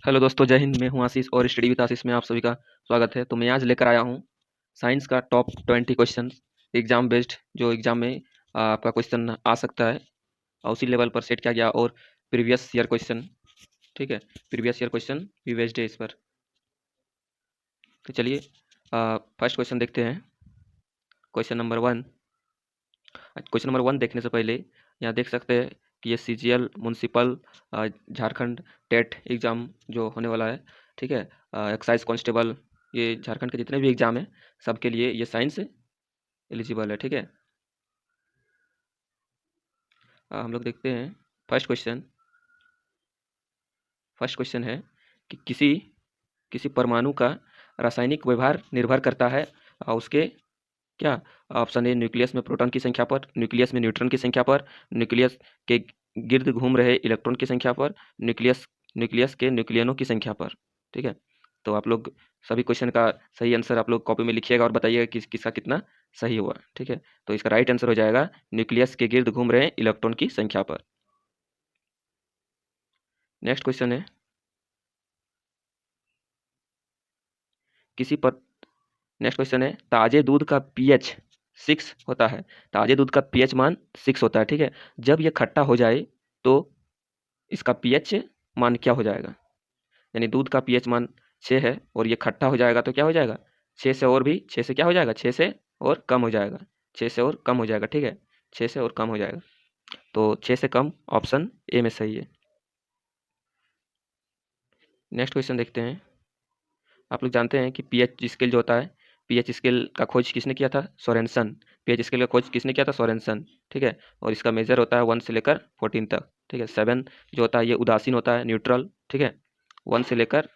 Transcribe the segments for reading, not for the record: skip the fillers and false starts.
Hello दोस्तों, जय हिंद। मैं हूं आशीष और स्टडी विद आशीष में आप सभी का स्वागत है। तो मैं आज लेकर आया हूं साइंस का टॉप 20 क्वेश्चन, एग्जाम बेस्ड, जो एग्जाम में आपका क्वेश्चन आ सकता है और उसी लेवल पर सेट किया गया। और प्रीवियस ईयर क्वेश्चन, ठीक है, प्रीवियस ईयर क्वेश्चन भी बेस्ड है इस पर। तो चलिए फर्स्ट क्वेश्चन देखते हैं। Question number 1। क्वेश्चन नंबर 1 देखने से पहले यहाँ देख सकते हैं कि ये CGL municipal Jharkhand TET exam जो होने वाला है, ठीक है, एक्साइज कांस्टेबल, ये झारखंड के जितने भी एग्ज़ाम हैं सबके लिए ये साइंस एलिजिबल है, ठीक है। हम लोग देखते हैं फर्स्ट क्वेश्चन। फर्स्ट क्वेश्चन है कि किसी किसी परमाणु का रासायनिक व्यवहार निर्भर करता है उसके क्या। ऑप्शन ए न्यूक्लियस में प्रोटॉन की संख्या पर, न्यूक्लियस में न्यूट्रॉन की संख्या पर, न्यूक्लियस के गिर्द घूम रहे इलेक्ट्रॉन की संख्या पर, न्यूक्लियस न्यूक्लियस के न्यूक्लियनों की संख्या पर, ठीक है। तो आप लोग सभी क्वेश्चन का सही आंसर आप लोग कॉपी में लिखिएगा और बताइएगा कि किसका कितना सही हुआ, ठीक है। तो इसका राइट आंसर हो जाएगा न्यूक्लियस के गिर्द घूम रहे इलेक्ट्रॉन की संख्या पर। नेक्स्ट क्वेश्चन है किसी पर नेक्स्ट क्वेश्चन है ताजे दूध का पीएच 6 होता है। ताजे दूध का पीएच मान 6 होता है, ठीक है। जब ये खट्टा हो जाए तो इसका पीएच मान क्या हो जाएगा। यानी दूध का पीएच मान 6 है और ये खट्टा हो जाएगा तो क्या हो जाएगा, 6 से और भी 6 से क्या हो जाएगा, 6 से और कम हो जाएगा, 6 से और कम हो जाएगा, ठीक है। 6 से और कम हो जाएगा, तो 6 से कम ऑप्शन ए में सही है। नेक्स्ट क्वेश्चन देखते हैं। आप लोग जानते हैं कि पीएच स्केल जो होता है, पीएच स्केल का खोज किसने किया था, सोरेनसन। पीएच स्केल का खोज किसने किया था, सोरेनसन, ठीक है। और इसका मेजर होता है 1 से लेकर 14 तक, ठीक है। 7 जो होता है ये उदासीन होता है, न्यूट्रल, ठीक है। 1 से लेकर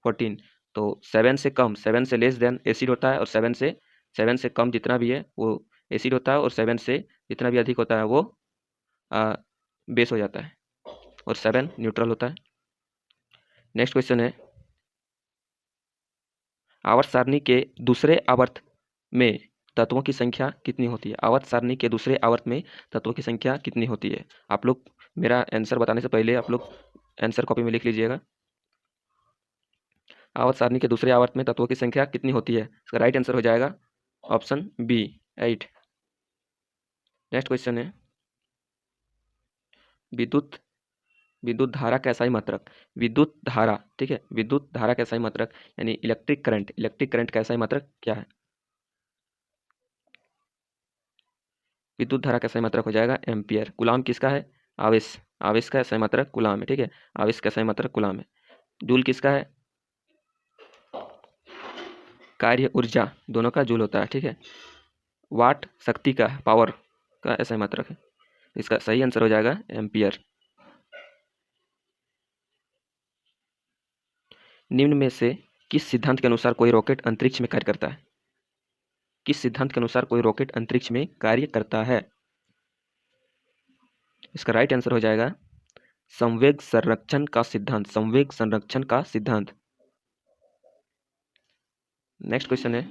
14, तो 7 से कम, 7 से लेस देन एसिड होता है, और 7 से कम जितना भी है वो एसिड होता है, और 7 से जितना भी अधिक होता है वो बेस हो जाता है, और 7 न्यूट्रल होता है। नेक्स्ट क्वेश्चन है आवर्त सारणी के दूसरे आवर्त में तत्वों की संख्या कितनी होती है। आवर्त सारणी के दूसरे आवर्त में तत्वों की संख्या कितनी होती है। आप लोग मेरा आंसर बताने से पहले आप लोग आंसर कॉपी में लिख लीजिएगा। आवर्त सारणी के दूसरे आवर्त में तत्वों की संख्या कितनी होती है, इसका राइट आंसर हो जाएगा ऑप्शन बी, 8। नेक्स्ट क्वेश्चन है विद्युत विद्युत धारा का SI मात्रक। विद्युत धारा, ठीक है, विद्युत धारा का SI मात्रक यानी इलेक्ट्रिक करंट का SI मात्रक क्या है। विद्युत धारा का SI मात्रक हो जाएगा एम्पियर। कूलाम किसका है, आवेश। आवेश का SI मात्रक कूलाम है, ठीक है। आवेश का SI मात्रक कूलाम है। जूल किसका है, कार्य ऊर्जा दोनों का जूल होता है, ठीक है। वाट शक्ति का, पावर का SI मात्रक है। इसका सही आंसर हो जाएगा एम्पियर। निम्न में से किस सिद्धांत के अनुसार कोई रॉकेट अंतरिक्ष में कार्य करता है। किस सिद्धांत के अनुसार कोई रॉकेट अंतरिक्ष में कार्य करता है, इसका राइट आंसर हो जाएगा संवेग संरक्षण का सिद्धांत। संवेग संरक्षण का सिद्धांत। नेक्स्ट क्वेश्चन है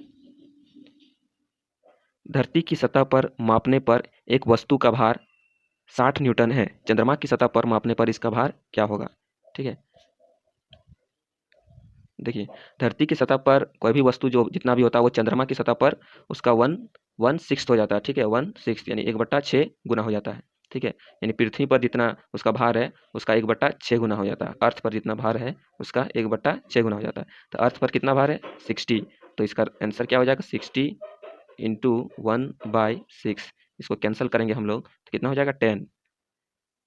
धरती की सतह पर मापने पर एक वस्तु का भार 60 न्यूटन है। चंद्रमा की सतह पर मापने पर इसका भार क्या होगा, ठीक है। देखिए, धरती की सतह पर कोई भी वस्तु जो जितना भी होता है वो चंद्रमा की सतह पर उसका 1/6 हो जाता है, ठीक है। 1/6 यानी 1/6 गुना हो जाता है, ठीक है। यानी पृथ्वी पर जितना उसका भार है उसका 1/6 गुना हो जाता है। अर्थ पर जितना भार है उसका 1/6 गुना हो जाता है। तो अर्थ पर कितना भार है, 60। तो इसका आंसर क्या हो जाएगा, 60 इंटू 1/6। इसको कैंसिल करेंगे हम लोग तो कितना हो जाएगा, 10,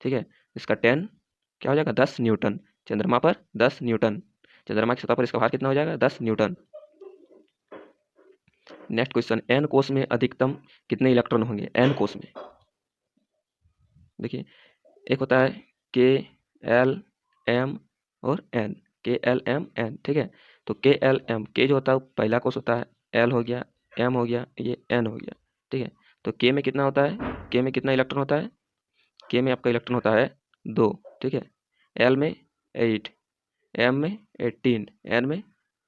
ठीक है। इसका 10 क्या हो जाएगा, 10 न्यूटन। चंद्रमा पर 10 न्यूटन, चंद्रमा की सतह पर इसका भार कितना हो जाएगा, 10 न्यूटन। नेक्स्ट क्वेश्चन, एन कोष में अधिकतम कितने इलेक्ट्रॉन होंगे। एन कोष में देखिए, एक होता है के एल एम और एन, के एल एम एन, ठीक है। तो के एल एम, के जो होता है पहला कोष होता है, एल हो गया, एम हो गया, ये एन हो गया, ठीक है। तो के में कितना होता है, के में कितना इलेक्ट्रॉन होता है, के में आपका इलेक्ट्रॉन होता है 2, ठीक है। एल में 8, एम में 18, एन में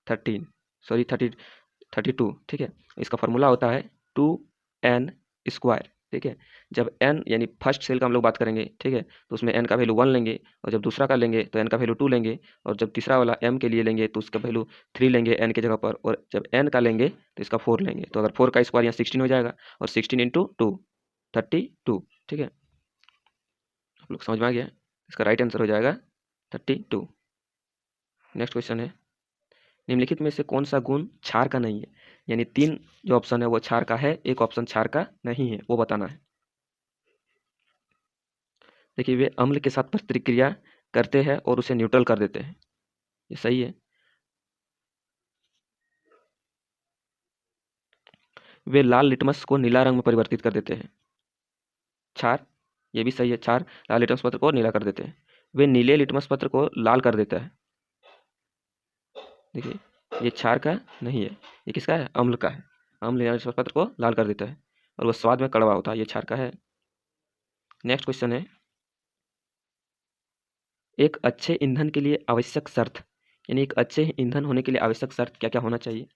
13, सॉरी 32, ठीक है। इसका फॉर्मूला होता है 2n स्क्वायर, ठीक है। जब n यानी फर्स्ट सेल का हम लोग बात करेंगे, ठीक है, तो उसमें n का वैल्यू 1 लेंगे, और जब दूसरा का लेंगे तो n का वैल्यू 2 लेंगे, और जब तीसरा वाला m के लिए लेंगे तो उसका वैल्यू 3 लेंगे n की जगह पर, और जब n का लेंगे तो इसका 4 लेंगे। तो अगर 4 का स्क्वायर यहाँ 16 हो जाएगा, और 16 इंटू 2 32। ठीक है, आप लोग समझ में आ गया। इसका राइट आंसर हो जाएगा 32। नेक्स्ट क्वेश्चन है, निम्नलिखित में से कौन सा गुण क्षार का नहीं है? यानी 3 जो ऑप्शन है वो क्षार का है, एक ऑप्शन क्षार का नहीं है, वो बताना है। देखिए, वे अम्ल के साथ प्रतिक्रिया करते हैं और उसे न्यूट्रल कर देते हैं, ये सही है। वे लाल लिटमस को नीला रंग में परिवर्तित कर देते हैं, क्षार, ये भी सही है, क्षार लाल लिटमस पत्र को नीला कर देते हैं। वे नीले लिटमस पत्र को लाल कर देता है, देखिए ये क्षार का नहीं है, ये किसका है? अम्ल का है। अम्ल लाल लिटमस पत्र को लाल कर देता है और वह स्वाद में कड़वा होता है, ये क्षार का है। नेक्स्ट क्वेश्चन है, एक अच्छे ईंधन के लिए आवश्यक शर्त, यानी एक अच्छे ईंधन होने के लिए आवश्यक शर्त क्या क्या होना चाहिए?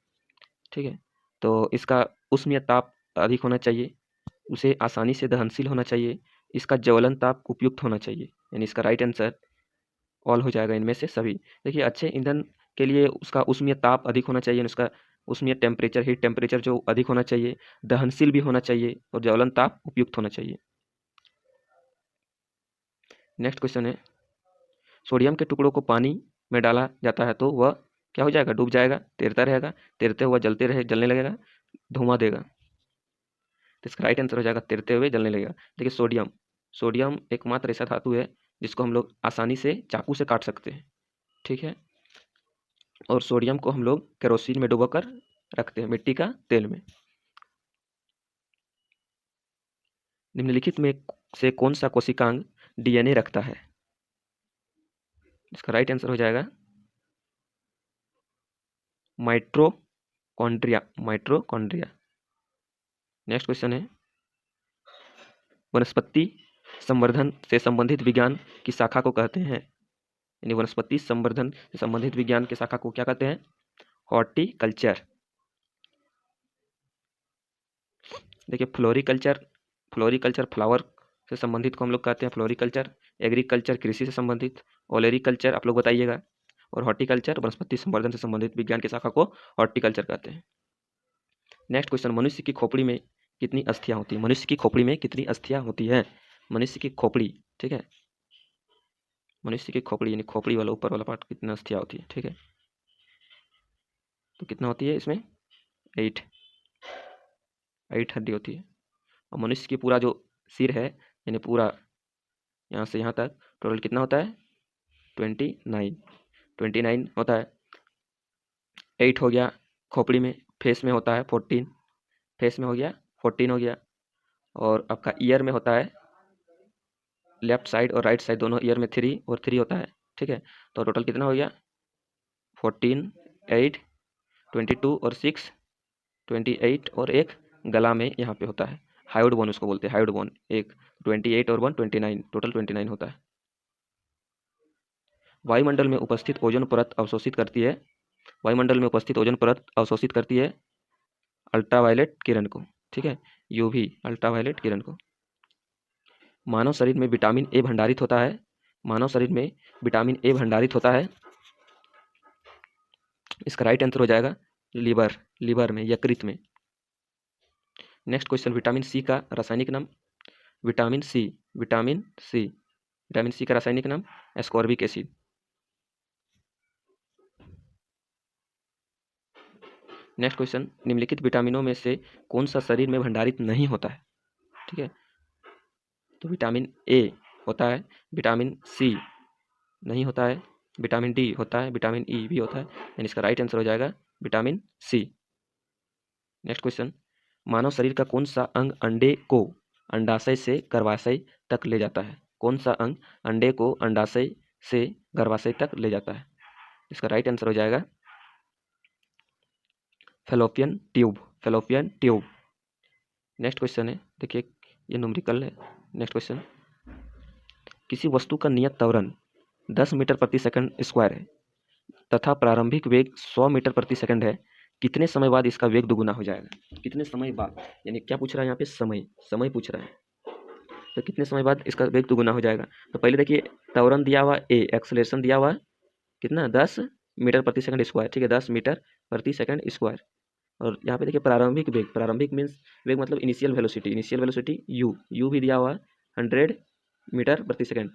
ठीक है, तो इसका उष्मीय ताप अधिक होना चाहिए, उसे आसानी से दहनशील होना चाहिए, इसका ज्वलन ताप उपयुक्त होना चाहिए, यानी इसका राइट आंसर ऑल हो जाएगा इनमें से सभी। देखिए, अच्छे ईंधन के लिए उसका उष्मीय ताप अधिक होना चाहिए, उसका उष्मीय टेम्परेचर, हीट टेम्परेचर जो अधिक होना चाहिए, दहनशील भी होना चाहिए, और ज्वलन ताप उपयुक्त होना चाहिए। नेक्स्ट क्वेश्चन है, सोडियम के टुकड़ों को पानी में डाला जाता है तो वह क्या हो जाएगा? डूब जाएगा, तैरता रहेगा, तैरते हुआ जलने लगेगा, धुआं देगा। तो इसका राइट आंसर हो जाएगा तैरते हुए जलने लगेगा। देखिए, सोडियम, सोडियम एकमात्र ऐसा धातु है जिसको हम लोग आसानी से चाकू से काट सकते हैं, ठीक है, और सोडियम को हम लोग केरोसिन में डुबोकर रखते हैं, मिट्टी का तेल में। निम्नलिखित में से कौन सा कोशिकांग डीएनए रखता है? इसका राइट आंसर हो जाएगा माइटोकॉन्ड्रिया, माइटोकॉन्ड्रिया। नेक्स्ट क्वेश्चन है, वनस्पति संवर्धन से संबंधित विज्ञान की शाखा को कहते हैं? यानी वनस्पति संवर्धन से संबंधित विज्ञान की शाखा को क्या कहते हैं? हॉर्टिकल्चर। देखिए, फ्लोरिकल्चर, फ्लोरिकल्चर फ्लावर से संबंधित को हम लोग कहते हैं फ्लोरिकल्चर, एग्रीकल्चर कृषि से संबंधित, ओलेरिकल्चर आप लोग बताइएगा, और हॉर्टिकल्चर वनस्पति संवर्धन से संबंधित विज्ञान की शाखा को हॉर्टिकल्चर कहते हैं। नेक्स्ट क्वेश्चन, मनुष्य की खोपड़ी में कितनी अस्थियां होती है? मनुष्य की खोपड़ी में कितनी अस्थियां होती है? मनुष्य की खोपड़ी, ठीक है, मनुष्य की खोपड़ी यानी खोपड़ी वाला ऊपर वाला पार्ट, कितनी अस्थियां होती है? ठीक है, तो कितना होती है इसमें? 8 हड्डी होती है। और मनुष्य की पूरा जो सिर है, यानी पूरा यहाँ से यहाँ तक टोटल कितना होता है? 29 होता है। 8 हो गया खोपड़ी में, फेस में होता है 14, फेस में हो गया 14 हो गया, और आपका ईयर में होता है, लेफ्ट साइड और राइट साइड दोनों ईयर में 3 और 3 होता है, ठीक है, तो टोटल कितना हो गया? 14, 8, 22 और 6, 28, और एक गला में यहाँ पे होता है, हायोड बोन उसको बोलते हैं, हायोड बोन, एक 28 और 1 29, टोटल 29 होता है। वायुमंडल में उपस्थित ओजोन परत अवशोषित करती है, वायुमंडल में उपस्थित ओजोन परत अवशोषित करती है अल्ट्रावायलेट किरण को, ठीक है, यूवी अल्ट्रावायलेट किरण को। मानव शरीर में विटामिन ए भंडारित होता है, मानव शरीर में विटामिन ए भंडारित होता है, इसका राइट आंसर हो जाएगा लीवर, लीवर में, यकृत में। नेक्स्ट क्वेश्चन, विटामिन सी का रासायनिक नाम? Vitamin C, vitamin C, vitamin C का रासायनिक नाम एस्कॉर्बिक एसिड। नेक्स्ट क्वेश्चन, निम्नलिखित विटामिनों में से कौन सा शरीर में भंडारित नहीं होता है? ठीक है, तो विटामिन ए होता है, विटामिन सी नहीं होता है, विटामिन डी होता है, विटामिन ई भी होता है, यानी इसका राइट आंसर हो जाएगा विटामिन सी। नेक्स्ट क्वेश्चन, मानव शरीर का कौन सा अंग अंडे को अंडाशय से गर्भाशय तक ले जाता है? कौन सा अंग अंडे को अंडाशय से गर्भाशय तक ले जाता है? इसका राइट आंसर हो जाएगा fallopian tube, fallopian tube. Next question है, देखिए ये न्यूमेरिकल है। नेक्स्ट क्वेश्चन, किसी वस्तु का नियत त्वरण 10 मीटर प्रति सेकंड स्क्वायर है तथा प्रारंभिक वेग 100 मीटर प्रति सेकंड है, कितने समय बाद इसका वेग दुगुना हो जाएगा, कितने समय बाद, यानी क्या पूछ रहा है यहाँ पे, समय, समय पूछ रहा है। तो कितने समय बाद इसका वेग दुगुना हो जाएगा। तो पहले देखिए त्वरण दिया हुआ ए, एक्सेलरेशन दिया हुआ कितना 10 मीटर प्रति सेकंड स्क्वायर, ठीक है 10 मीटर प्रति सेकंड स्क्वायर। और यहाँ पे देखिए प्रारंभिक वेग, प्रारंभिक मीन्स वेग मतलब initial velocity, initial velocity you, you भी दिया हुआ 100 मीटर प्रति सेकंड,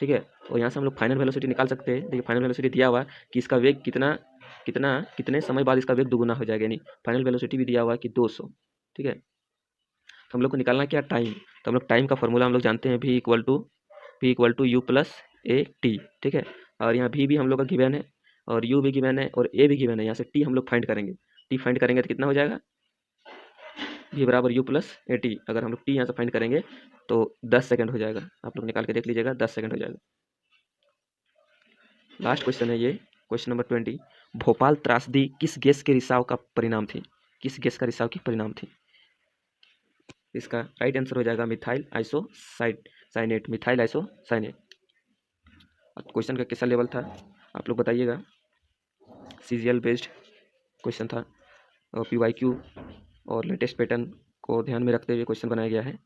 ठीक है। और यहाँ से हम लोग फाइनल वेलोसिटी निकाल सकते हैं। देखिए फाइनल वेलोसिटी दिया हुआ कि इसका वेग कितना कितना कितने समय बाद इसका वेग दुगुना हो जाएगा, यानी फाइनल वेलोसिटी भी दिया हुआ है कि 200, ठीक है। तो हम लोग को निकालना क्या, टाइम। तो हम लोग टाइम का फॉर्मूला हम लोग जानते हैं, v equal to u plus a t, ठीक है। और यहाँ v भी हम लोग का गिवन है और u भी गिवन है और a भी गिवन है। यहाँ से t हम लोग फाइंड करेंगे, t फाइंड करेंगे तो कितना हो जाएगा, v बराबर u प्लस ए टी। अगर हम लोग t यहाँ से फाइंड करेंगे तो 10 सेकंड हो जाएगा। आप लोग निकाल के देख लीजिएगा, 10 सेकंड हो जाएगा। लास्ट क्वेश्चन है ये, क्वेश्चन नंबर 20। भोपाल त्रासदी किस गैस के रिसाव का परिणाम थी, किस गैस का रिसाव की परिणाम थी। इसका राइट आंसर हो जाएगा methyl isocyanate, methyl isocyanate. Question का कैसा लेवल था आप लोग बताइएगा। सीजीएल बेस्ड क्वेश्चन था और पीवाईक्यू और लेटेस्ट पैटर्न को ध्यान में रखते हुए क्वेश्चन बनाया गया है।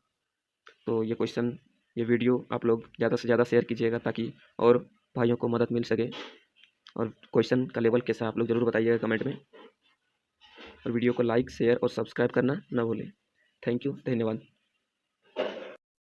तो ये क्वेश्चन, ये वीडियो आप लोग ज़्यादा से ज़्यादा शेयर कीजिएगा ताकि और भाइयों को मदद मिल सके। और क्वेश्चन का लेवल कैसा आप लोग ज़रूर बताइएगा कमेंट में। और वीडियो को लाइक, शेयर और सब्सक्राइब करना ना भूलें। थैंक यू, धन्यवाद।